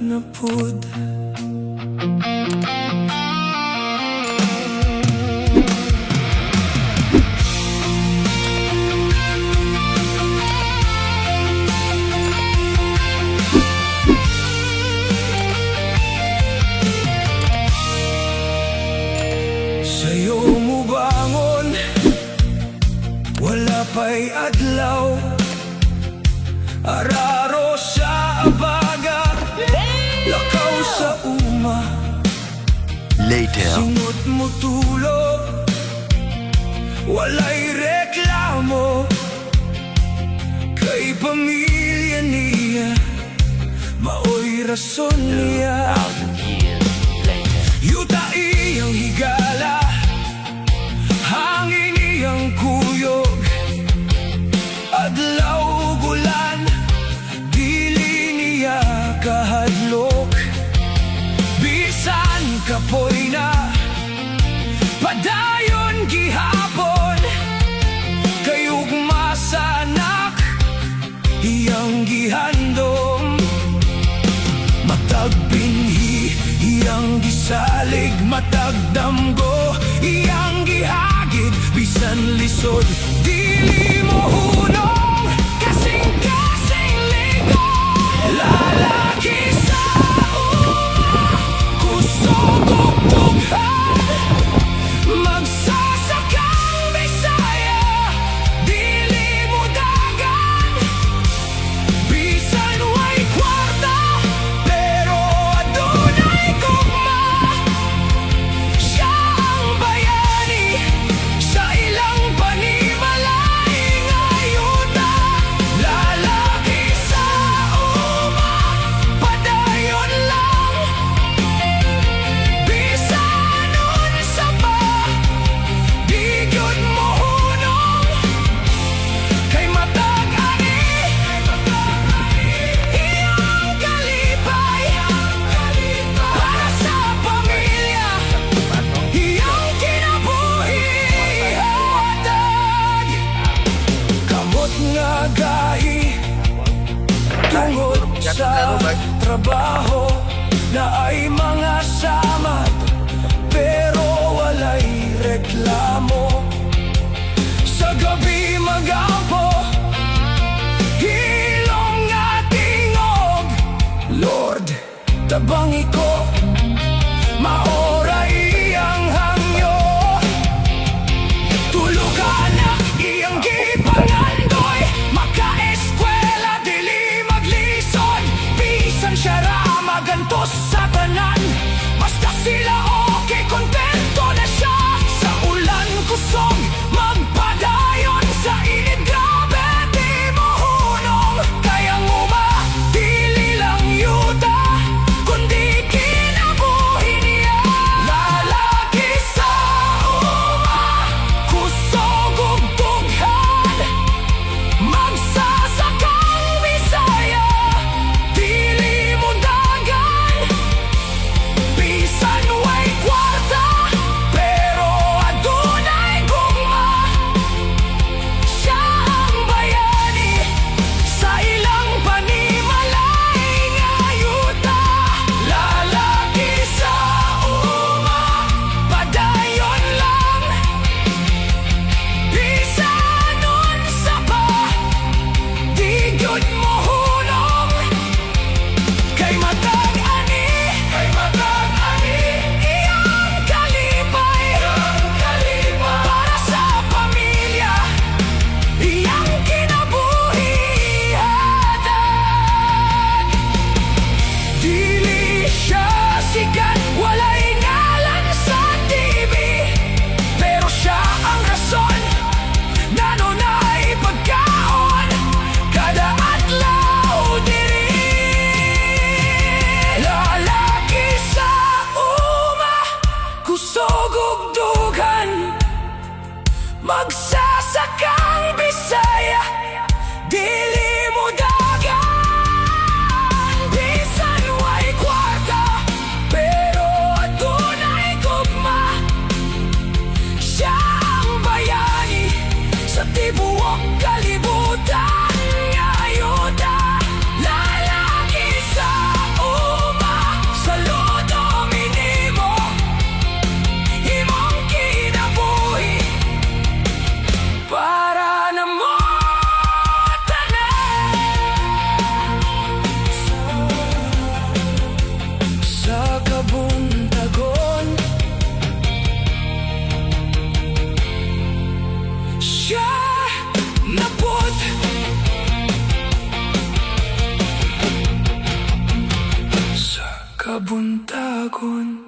na pud. Sa'yo mo bangon, wala pa'y adlaw, araro sa abaga, lakaw sa uma. Later. Singot mo tulo, walay reklamo, kay pamilya niya, maoy rason niya. 1,000 years later. Yuta iyang higala, hangin iyang kuyog, adlaw bulan, dili niya kahadlok. Bisan kapoy na, padayon gihapon, kayug masanak, iyang gihandom. Matag binhi, iyang gisalig, matag damgo, iyang gihagid, bisan lisod, dili mo hunong, kasing-kasing ligo. Lalaki sa uma, kusog ug dughan, magsasakang Bisaya, dili mo dagan. Bisan way kwarta, pero adunay gugma, siya ang bayani sa ilang panimalay nga ayuda. Lalaki sa uma, padayon lang, bisan unsa pa, di gyud mo hunong, kay matag ani iyang kalipay, para sa pamilya, iyang kinabuhi hatag. Kamot nga gahi, tungod sa trabaho, na ay mga samad, pero walay reklamo. Sa gabi magampo, hilong nga tingog, Lord, tabangi ko, maoray iyang hangyo. Tulog ka anak, iyang gipangandoy, maka-eskwela, dili maglisod, bisan siya ra magantos sa tanan, basta sila okay, kontento na siya. Sa ulan kusog, magpadayon, sa init grabe, di mo hunong, kaya nguma, dili lang yuta, kundi kinabuhi niya. Lalaki sa uma, kusog ug dughan, magsasakang Bisaya, dili mo dagan. Bisan way kwarta, pero adunay gugma, siya ang bayani sa ilang panimalay nga ayuda. Lalaki sa uma, padayon lang, bisan unsa pa, di gyud mo hunong, kay matag ani iyang kalipay, para sa pamilya, iyang kinabuhi hatag. Dili siya sikat, walay ngalan sa TV, pero siya ang rason, nanunay pagkaon, kada adlaw diri. Lalaki sa uma, kusog ug dughan, magsasakang Bisaya, dili mo dagan. Bisan way kwarta, pero adunay gugma, siya ang bayani sa tibuok kalibutan nga ayuda. Lalaki sa uma, kabuntagon.